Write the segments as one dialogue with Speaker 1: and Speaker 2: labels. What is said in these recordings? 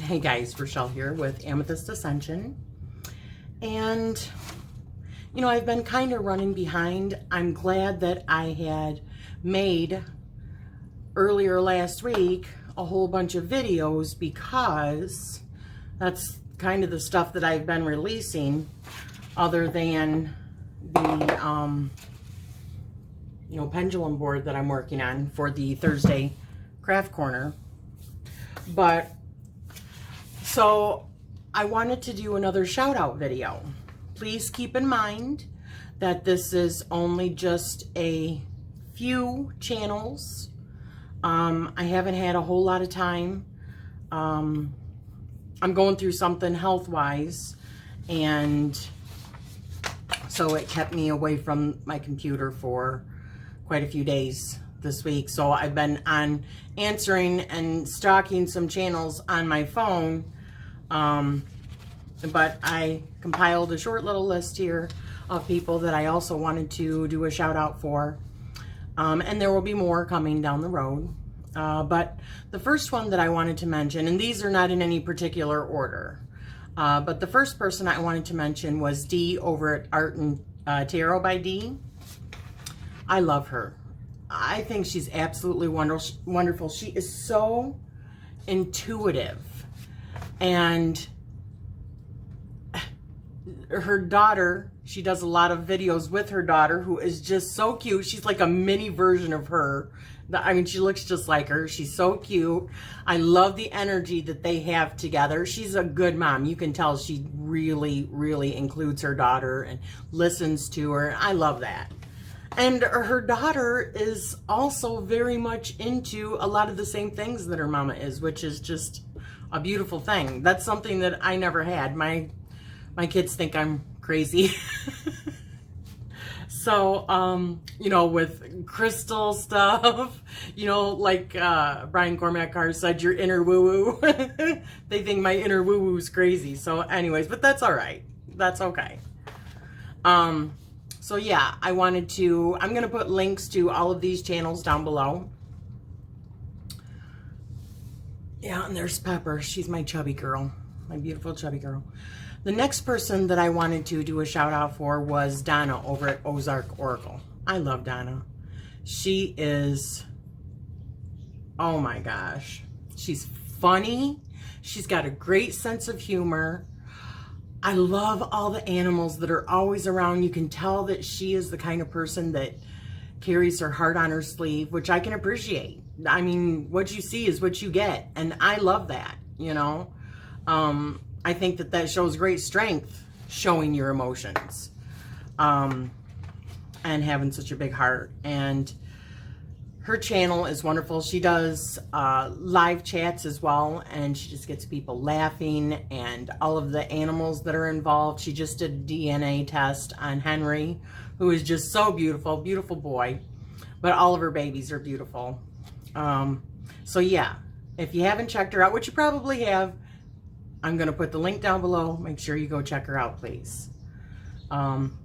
Speaker 1: Hey guys, Rachele here with Amethyst Ascension. And, you know, I've been kind of running behind. I'm glad that I had made earlier last week a whole bunch of videos because that's kind of the stuff that I've been releasing other than the, you know, pendulum board that I'm working on for the Thursday craft corner. But so I wanted to do another shout out video. Please keep in mind that this is only just a few channels. I haven't had a whole lot of time. I'm going through something health-wise, and so it kept me away from my computer for quite a few days this week. So I've been on answering and stalking some channels on my phone. But I compiled a short little list here of people that I also wanted to do a shout out for. And there will be more coming down the road. But the first one that I wanted to mention, and these are not in any particular order, but the first person I wanted to mention was Dee over at Art and Tarot by Dee. I love her. I think she's absolutely wonderful. She is so intuitive. And her daughter, she does a lot of videos with her daughter, who is just so cute. She's like a mini version of her. I mean, she looks just like her. She's so cute. I love the energy that they have together. She's a good mom. You can tell she really, really includes her daughter and listens to her. I love that. And her daughter is also very much into a lot of the same things that her mama is, which is just a beautiful thing. That's something that I never had. My kids think I'm crazy. So, you know, with crystal stuff, you know, like Brian Cormack Carr said, your inner woo-woo. They think my inner woo-woo is crazy. So anyways, but that's all right. That's okay. So yeah, I'm going to put links to all of these channels down below. Yeah, and there's Pepper. She's my chubby girl, my beautiful chubby girl. The next person that I wanted to do a shout out for was Donna over at Ozark Oracle. I love Donna. She is, oh my gosh, she's funny. She's got a great sense of humor. I love all the animals that are always around. You can tell that she is the kind of person that carries her heart on her sleeve, which I can appreciate. I mean, what you see is what you get. And I love that, you know. I think that shows great strength, showing your emotions. And having such a big heart. And her channel is wonderful. She does live chats as well, and she just gets people laughing, and all of the animals that are involved. She just did a DNA test on Henry, who is just so beautiful, beautiful boy. But all of her babies are beautiful. So yeah, if you haven't checked her out, which you probably have, I'm going to put the link down below. Make sure you go check her out, please.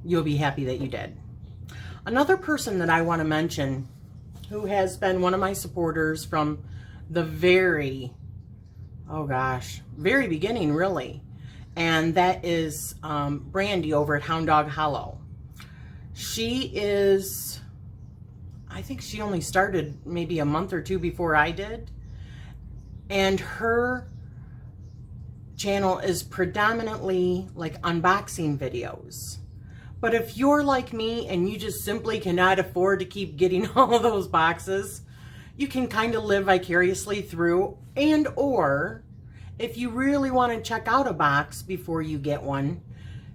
Speaker 1: You'll be happy that you did. Another person that I want to mention, who has been one of my supporters from the very beginning, really. And that is Branddy over at Hound Dog Hollow. She is, I think she only started maybe a month or two before I did. And her channel is predominantly like unboxing videos. But if you're like me and you just simply cannot afford to keep getting all of those boxes, you can kind of live vicariously through. And or if you really want to check out a box before you get one,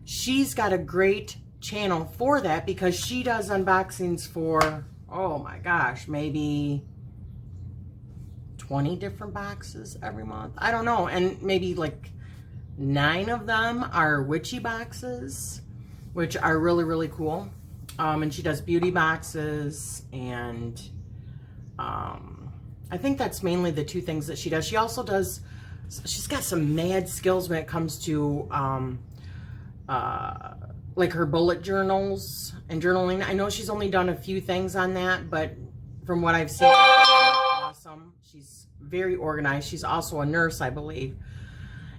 Speaker 1: she's got a great channel for that, because she does unboxings for, oh my gosh, maybe 20 different boxes every month. I don't know. And maybe like 9 of them are witchy boxes, which are really, really cool. And she does beauty boxes, and I think that's mainly the two things that she does. She also does, she's got some mad skills when it comes to like her bullet journals and journaling. I know she's only done a few things on that, but from what I've seen, awesome. She's very organized. She's also a nurse, I believe.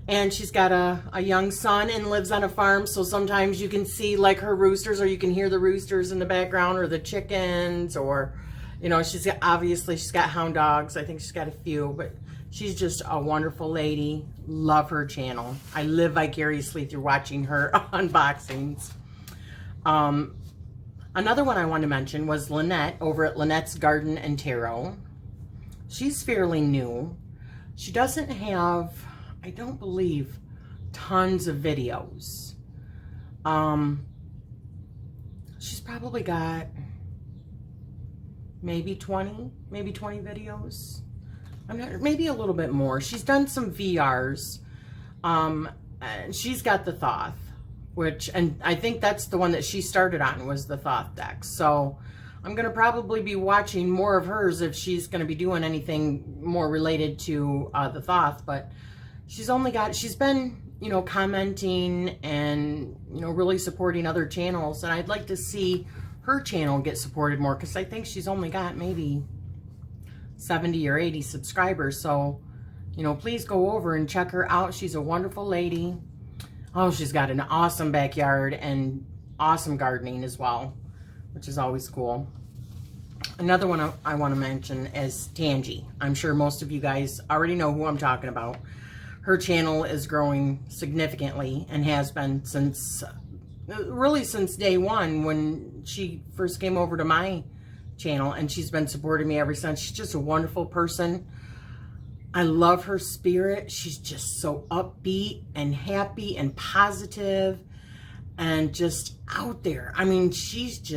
Speaker 1: And she's got a young son and lives on a farm, so sometimes you can see like her roosters, or you can hear the roosters in the background, or the chickens, or, you know, she's got hound dogs. I think she's got a few, but she's just a wonderful lady. Love her channel. I live vicariously through watching her unboxings. Another one I want to mention was Lanette over at Lanette's Garden and Tarot. She's fairly new. She doesn't have, I don't believe, tons of videos. She's probably got maybe 20 videos. I'm not, maybe a little bit more. She's done some VRs. And she's got the Thoth, and I think that's the one that she started on, was the Thoth deck. So I'm going to probably be watching more of hers if she's going to be doing anything more related to the Thoth. But she's been, you know, commenting and, you know, really supporting other channels. And I'd like to see her channel get supported more, because I think she's only got maybe 70 or 80 subscribers. So, you know, please go over and check her out. She's a wonderful lady. Oh, she's got an awesome backyard and awesome gardening as well, which is always cool. Another one I want to mention is Tanji. I'm sure most of you guys already know who I'm talking about. Her channel is growing significantly and has been since day one when she first came over to my channel, and she's been supporting me ever since. She's just a wonderful person. I love her spirit. She's just so upbeat and happy and positive and just out there. I mean, she's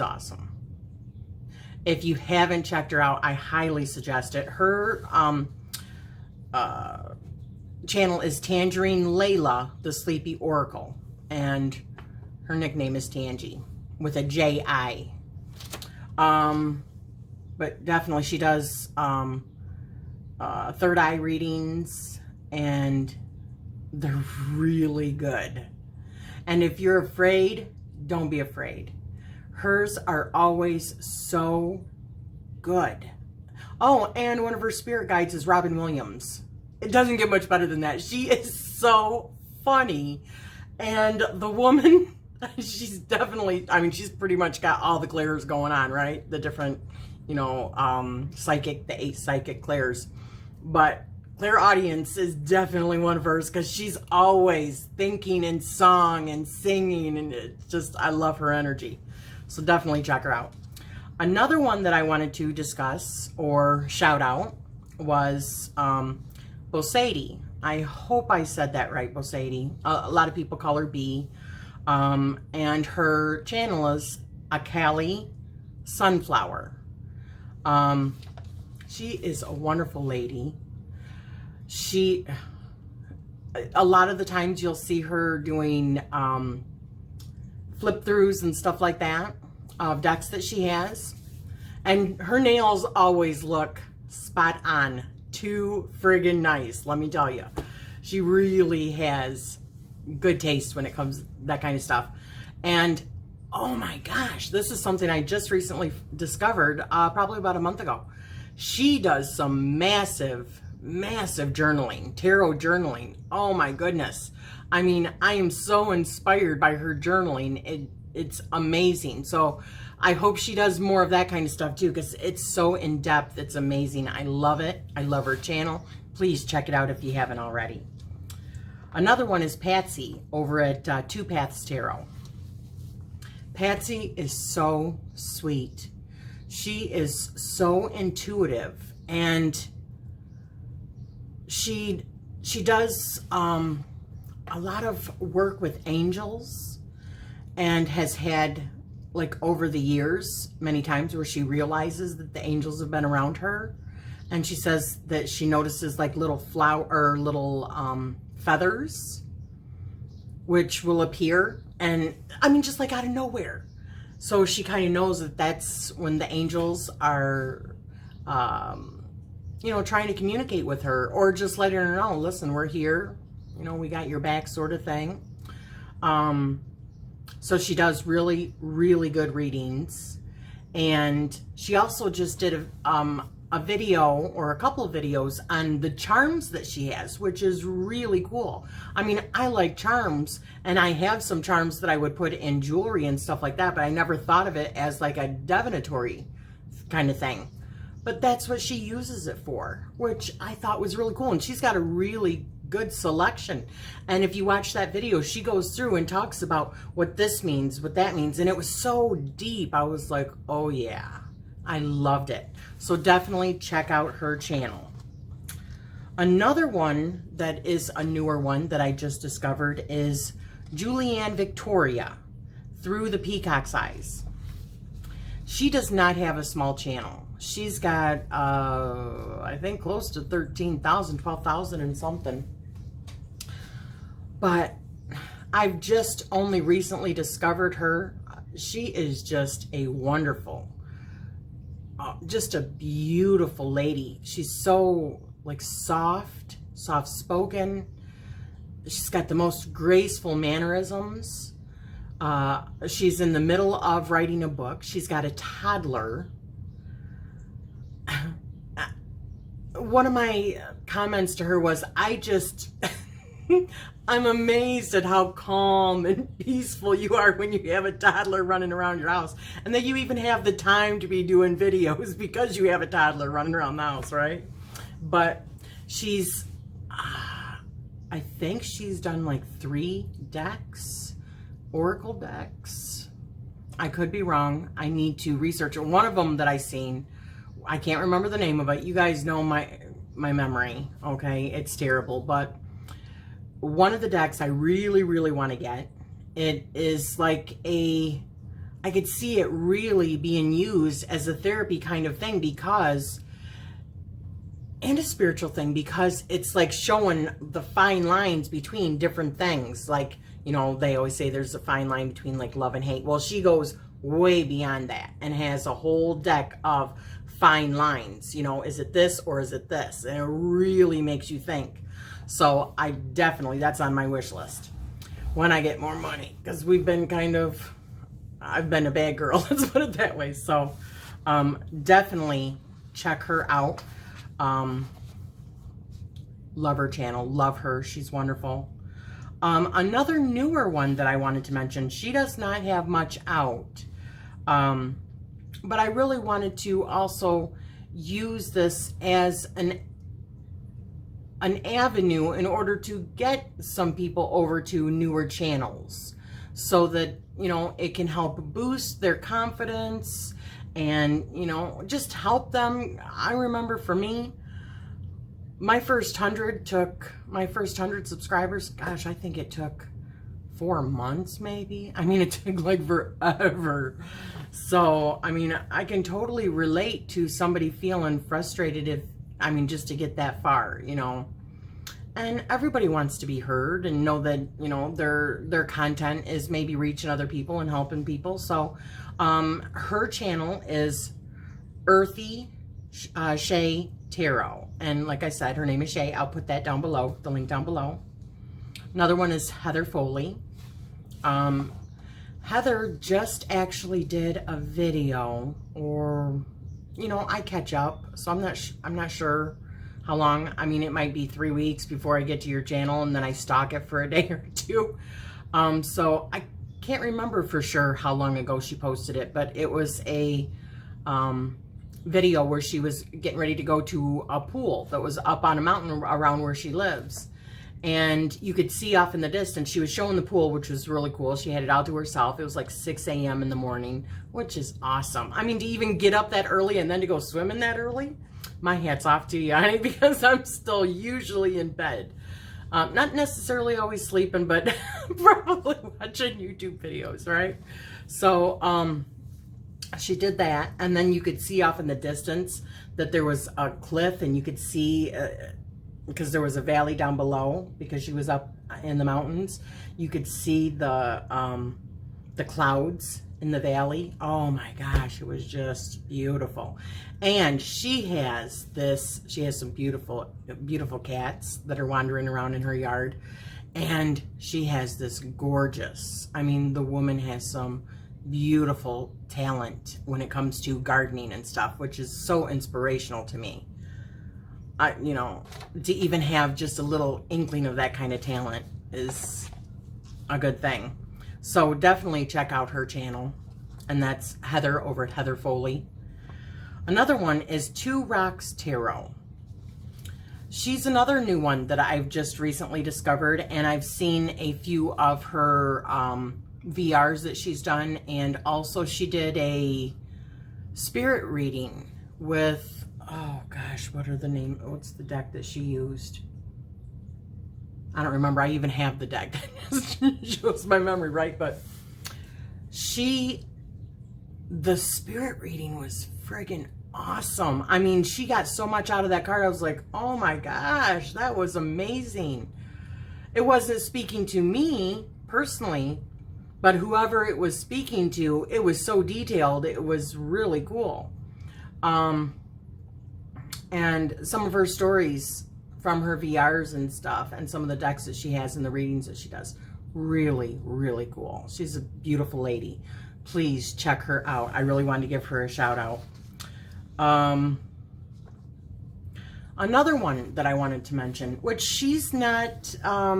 Speaker 1: awesome. If you haven't checked her out, I highly suggest it. Her channel is Tangerine Layla, the Sleepy Oracle, and her nickname is Tanji with a J-I. But definitely she does third eye readings, and they're really good. And if you're afraid, don't be afraid. Hers are always so good. Oh, and one of her spirit guides is Robin Williams. It doesn't get much better than that. She is so funny. And the woman, she's definitely, I mean, she's pretty much got all the clairs going on, right? The different, you know, the 8 psychic clairs. But clairaudience is definitely one of hers, because she's always thinking in song and singing, and it's just, I love her energy. So definitely check her out. Another one that I wanted to discuss or shout out was Bosede. I hope I said that right, Bosede. A lot of people call her B. And her channel is Ikale Sunflower. She is a wonderful lady. A lot of the times you'll see her doing flip throughs and stuff like that of decks that she has. And her nails always look spot on. Too friggin' nice, let me tell you. She really has good taste when it comes to that kind of stuff. And oh my gosh, this is something I just recently discovered, probably about a month ago. She does some massive journaling, tarot journaling. Oh my goodness. I mean, I am so inspired by her journaling. It's amazing. So I hope she does more of that kind of stuff too, because it's so in-depth. It's amazing. I love it. I love her channel. Please check it out if you haven't already. Another one is Patsy over at Two Paths Tarot. Patsy is so sweet. She is so intuitive, and she does a lot of work with angels, and has had, like, over the years, many times where she realizes that the angels have been around her. And she says that she notices like little feathers, which will appear, and I mean, just like out of nowhere. So she kind of knows that that's when the angels are, you know, trying to communicate with her, or just letting her know, listen, we're here, you know, we got your back, sort of thing. So she does really, really good readings. And she also just did a a video or a couple of videos on the charms that she has, which is really cool. I mean, I like charms, and I have some charms that I would put in jewelry and stuff like that, but I never thought of it as like a divinatory kind of thing. But that's what she uses it for, which I thought was really cool. And she's got a really good selection. And if you watch that video, she goes through and talks about what this means, what that means. And it was so deep. I was like, oh yeah, I loved it. So definitely check out her channel. Another one that is a newer one that I just discovered is Julianne Victoria through the Peacock's Eyes. She does not have a small channel. She's got, I think, close to 13,000, 12,000 and something. But I've just only recently discovered her. She is just a wonderful, just a beautiful lady. She's so, like, soft-spoken. She's got the most graceful mannerisms. She's in the middle of writing a book. She's got a toddler. One of my comments to her was, I'm amazed at how calm and peaceful you are when you have a toddler running around your house. And that you even have the time to be doing videos because you have a toddler running around the house, right? But she's, I think she's done like 3 decks, Oracle decks. I could be wrong. I need to research it. One of them that I seen, I can't remember the name of it. You guys know my memory, okay? It's terrible. But one of the decks I really, really want to get. It is like I could see it really being used as a therapy kind of thing because, and a spiritual thing, because it's like showing the fine lines between different things. Like, you know, they always say there's a fine line between like love and hate. Well, she goes way beyond that and has a whole deck of fine lines. You know, is it this or is it this? And it really makes you think. So I definitely, that's on my wish list when I get more money, because we've been kind of, I've been a bad girl, let's put it that way. So definitely check her out. Love her channel, love her, she's wonderful. Another newer one that I wanted to mention, she does not have much out, but I really wanted to also use this as an avenue in order to get some people over to newer channels so that, you know, it can help boost their confidence and, you know, just help them. I remember for me, my first 100 subscribers, gosh, I think it took 4 months maybe. I mean, it took like forever. So, I mean, I can totally relate to somebody feeling frustrated if, I mean, just to get that far, you know. And everybody wants to be heard and know that, you know, their content is maybe reaching other people and helping people. So, her channel is EarthyShai Tarot. And like I said, her name is Shai. I'll put that down below, the link down below. Another one is Heather Foley. Heather just actually did a video, or, you know, I catch up, so I'm not sure how long. I mean, it might be 3 weeks before I get to your channel, and then I stalk it for a day or two. So I can't remember for sure how long ago she posted it, but it was a video where she was getting ready to go to a pool that was up on a mountain around where she lives. And you could see off in the distance, she was showing the pool, which was really cool. She had it out to herself. It was like 6 a.m. in the morning, which is awesome. I mean, to even get up that early and then to go swimming that early, my hat's off to you, honey, because I'm still usually in bed. Not necessarily always sleeping, but probably watching YouTube videos, right? So she did that, and then you could see off in the distance that there was a cliff, and you could see... because there was a valley down below, because she was up in the mountains, you could see the clouds in the valley. Oh my gosh, it was just beautiful. And she has some beautiful cats that are wandering around in her yard. And she has this gorgeous, I mean, the woman has some beautiful talent when it comes to gardening and stuff, which is so inspirational to me. You know, to even have just a little inkling of that kind of talent is a good thing. So definitely check out her channel. And that's Heather over at Heather Foley. Another one is Two Rocks Tarot. She's another new one that I've just recently discovered, and I've seen a few of her VRs that she's done, and also she did a spirit reading with, oh gosh, what's the deck that she used? I don't remember. I even have the deck. That shows my memory, right? But the spirit reading was friggin' awesome. I mean, she got so much out of that card. I was like, oh my gosh, that was amazing. It wasn't speaking to me personally, but whoever it was speaking to, it was so detailed. It was really cool. And some of her stories from her VRs and stuff, and some of the decks that she has and the readings that she does, really, really cool. She's a beautiful lady. Please check her out. I really wanted to give her a shout out. Another one that I wanted to mention, which she's not, I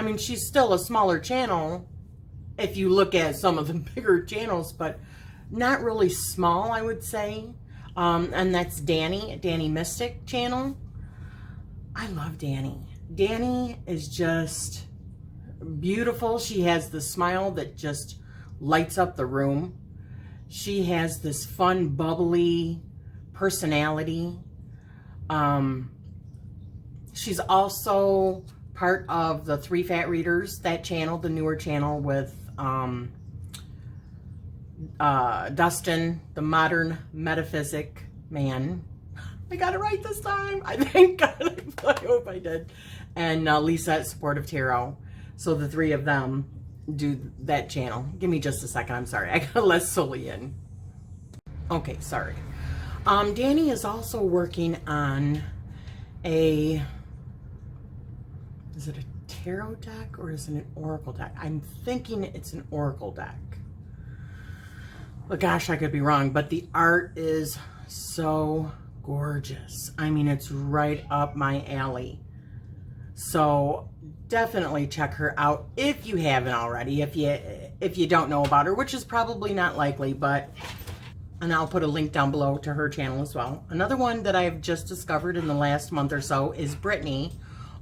Speaker 1: mean, she's still a smaller channel if you look at some of the bigger channels, but not really small, I would say. And that's Dani Mystic channel. I love Dani. Dani is just beautiful. She has the smile that just lights up the room. She has this fun, bubbly personality. She's also part of the Three Fat Readers, that channel, the newer channel with Dustin, the modern metaphysic man. I got it right this time. I thank God. I hope I did. And Lisa at Supportive Tarot. So the three of them do that channel. Give me just a second. I'm sorry. I got less Sully in. Okay, sorry. Dani is also working on is it a tarot deck or is it an oracle deck? I'm thinking it's an oracle deck. But gosh, I could be wrong, but the art is so gorgeous. I mean, it's right up my alley. So definitely check her out if you haven't already, if you don't know about her, which is probably not likely, but, and I'll put a link down below to her channel as well. Another one that I've just discovered in the last month or so is Brittany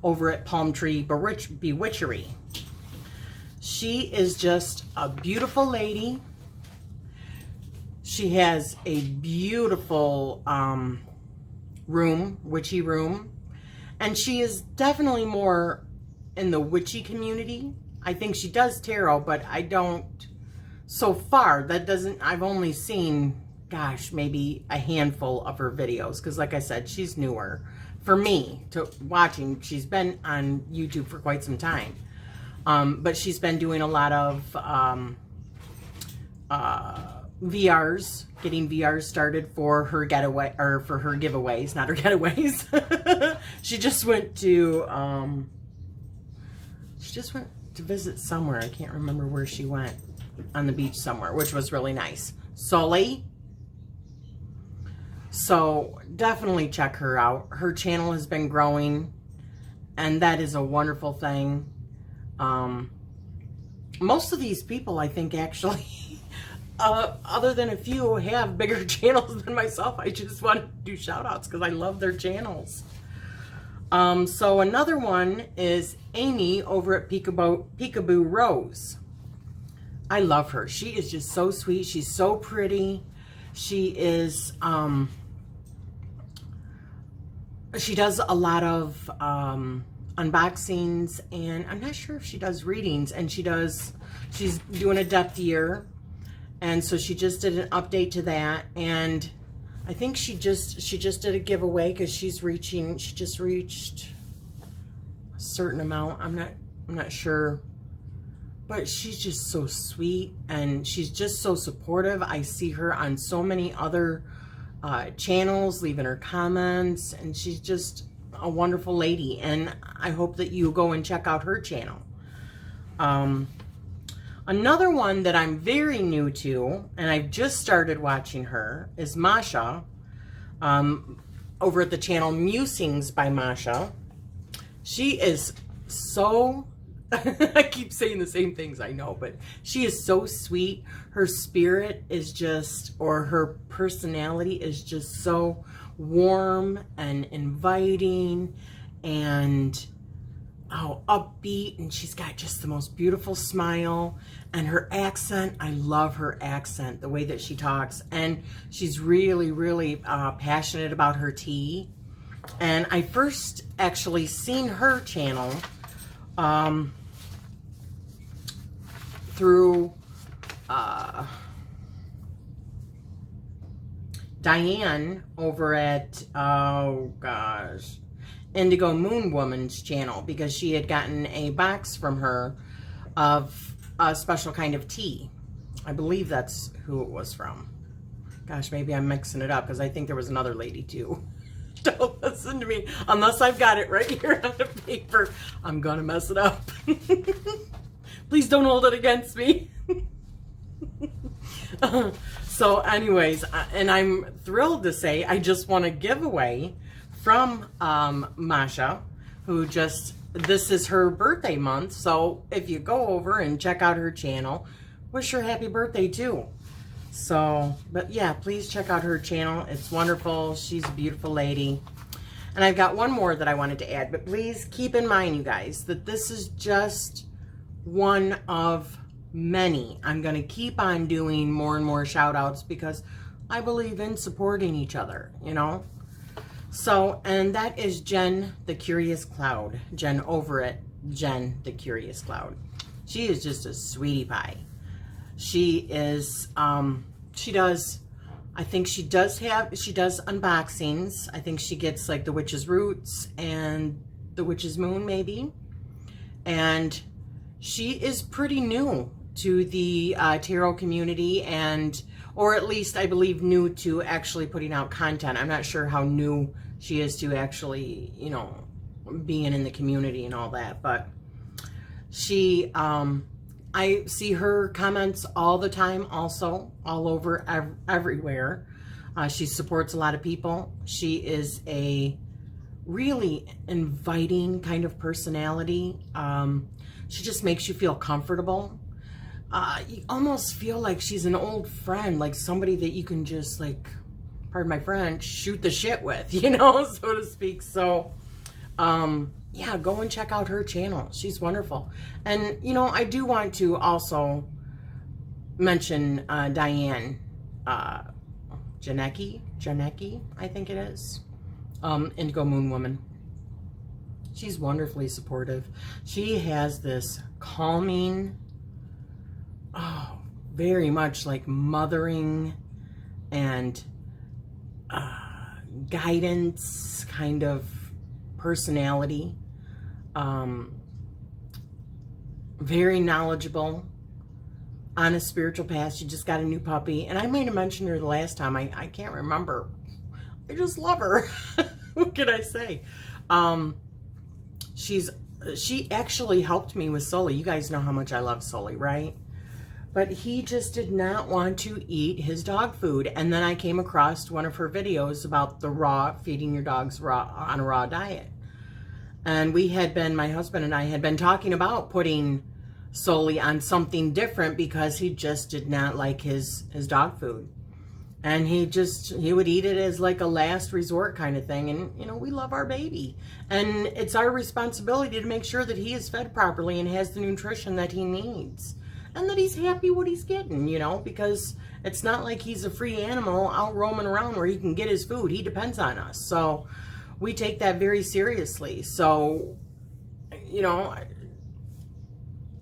Speaker 1: over at Palm Tree Bewitchery. She is just a beautiful lady. She has a beautiful witchy room, and she is definitely more in the witchy community. I think she does tarot, but I don't, so far, that doesn't, I've only seen, gosh, maybe a handful of her videos, because like I said, she's newer for me to watching. She's been on YouTube for quite some time, but she's been doing a lot of VRs, getting VRs started for her getaway, or for her giveaways, not her getaways. She just went to visit somewhere. I can't remember where she went, on the beach somewhere, which was really nice. Sully. So definitely check her out. Her channel has been growing, and that is a wonderful thing. Most of these people, I think, actually, other than a few, have bigger channels than myself. I just want to do shout outs because I love their channels. So another one is Amy over at Peekaboorose. I love her. She is just so sweet. She's so pretty. She is, she does a lot of unboxings, and I'm not sure if she does readings, and she's doing a depth year. And so she just did an update to that, and I think she just did a giveaway because she just reached a certain amount. I'm not sure, but she's just so sweet, and she's just so supportive. I see her on so many other channels, leaving her comments, and she's just a wonderful lady, and I hope that you go and check out her channel. Another one that I'm very new to, and I've just started watching her, is Mascha, over at the channel Musings by Mascha. She is so, I keep saying the same things, I know, but she is so sweet. Her spirit is just, or her personality is just so warm and inviting and upbeat, and she's got just the most beautiful smile, and her accent, I love her accent, the way that she talks, and she's really, really passionate about her tea. And I first actually seen her channel through Diane over at, oh gosh, Indigo Moon Woman's channel, because she had gotten a box from her of a special kind of tea. I believe that's who it was from. Gosh, maybe I'm mixing it up, because I think there was another lady too. Don't listen to me. Unless I've got it right here on the paper, I'm gonna mess it up. Please don't hold it against me. So anyways, and I'm thrilled to say I just won a giveaway from Mascha, who just, this is her birthday month, so if you go over and check out her channel, wish her happy birthday too. So, but yeah, please check out her channel. It's wonderful. She's a beautiful lady. And I've got one more that I wanted to add, but please keep in mind, you guys, that this is just one of many. I'm going to keep on doing more and more shout outs because I believe in supporting each other, you know. So, and that is Jenn the Curious Cloud. Jenn over at Jenn the Curious Cloud. She is just a sweetie pie. She is, she does, I think she does unboxings. I think she gets like the Witch's Roots and the Witch's Moon maybe. And she is pretty new to the tarot community, and, or at least I believe new to actually putting out content. I'm not sure how new she is to actually, you know, being in the community and all that, but she, I see her comments all the time also, all over, everywhere. She supports a lot of people. She is a really inviting kind of personality. She just makes you feel comfortable. You almost feel like she's an old friend, like somebody that you can just, like, pardon my French, shoot the shit with, you know, so to speak. So, yeah, go and check out her channel. She's wonderful. And, you know, I do want to also mention Diane, Janecki, I think it is, Indigo Moon Woman. She's wonderfully supportive. She has this calming, very much like mothering and guidance kind of personality. Very knowledgeable, on a spiritual path. She just got a new puppy, and I might have mentioned her the last time. I can't remember. I just love her. What can I say? She actually helped me with Sully. You guys know how much I love Sully, right? But he just did not want to eat his dog food. And then I came across one of her videos about the feeding your dogs on a raw diet. And we had been, my husband and I had been talking about putting Sully on something different because he just did not like his dog food. And he would eat it as like a last resort kind of thing. And, you know, we love our baby. And it's our responsibility to make sure that he is fed properly and has the nutrition that he needs. And that he's happy what he's getting, you know, because it's not like he's a free animal out roaming around where he can get his food. He depends on us. So we take that very seriously. So, you know,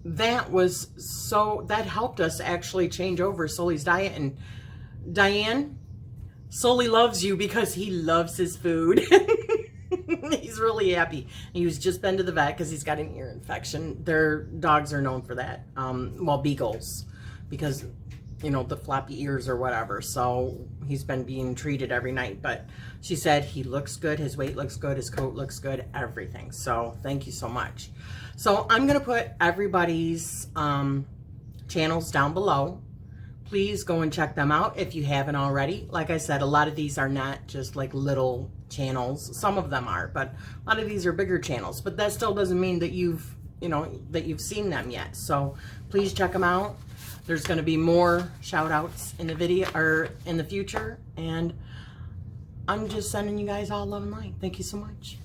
Speaker 1: that helped us actually change over Sully's diet. And Diane, Sully loves you because he loves his food. He's really happy. He was just been to the vet because he's got an ear infection. Their dogs are known for that. Well, beagles, because, you know, the floppy ears or whatever. So he's been being treated every night. But she said he looks good. His weight looks good. His coat looks good. Everything. So thank you so much. So I'm going to put everybody's channels down below. Please go and check them out if you haven't already. Like I said, a lot of these are not just like little channels. Some of them are, but a lot of these are bigger channels. But that still doesn't mean that you've seen them yet. So please check them out. There's going to be more shout outs in the video or in the future. And I'm just sending you guys all love and light. Thank you so much.